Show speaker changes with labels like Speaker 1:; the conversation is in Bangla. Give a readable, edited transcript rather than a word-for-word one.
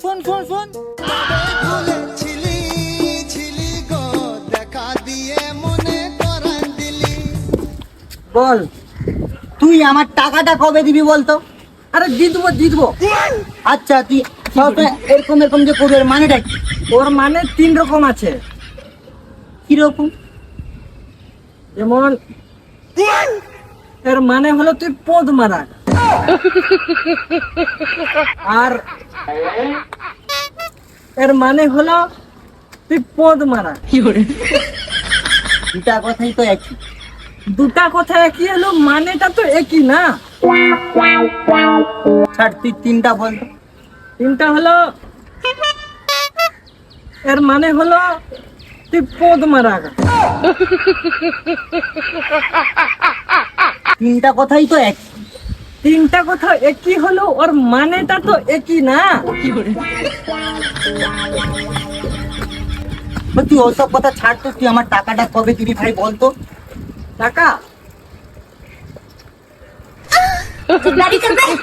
Speaker 1: শোন শোন শোন,
Speaker 2: ভুলেছিলি ছিলি গো দেখা দিয়ে মনে করান দিলি।
Speaker 1: বল তুই আমার টাকাটা কবে দিবি বলতো?
Speaker 3: আরে দিয়ে দেবো।
Speaker 1: আচ্ছা তুই সবসময় এরকম এরকম যে করবি, এর মানেটা কি?
Speaker 3: ওর মানে 3 রকম আছে।
Speaker 1: কিরকম?
Speaker 3: যেমন এর মানে হলো তুই পদ মারা, আর এর মানে হলো তুই পদ মারা।
Speaker 1: দুটা কথাই তো একই।
Speaker 3: দুটা কথা একই হলো, মানেটা তো একই না।
Speaker 1: ছাড়, তুই তিনটা বল তো।
Speaker 3: তিনটা হলো, এর মানে হলো তুই পদ মারা।
Speaker 1: তিনটা কথাই তো একই।
Speaker 3: তিনটা কথা একই হলো, ওর মানেটা তো একই না।
Speaker 1: তুই ওসব কথা ছাড় তো, তুই আমার টাকাটা কবে দিবি ভাই বলতো?
Speaker 3: টাকা
Speaker 4: गाड़ी चल रहा है।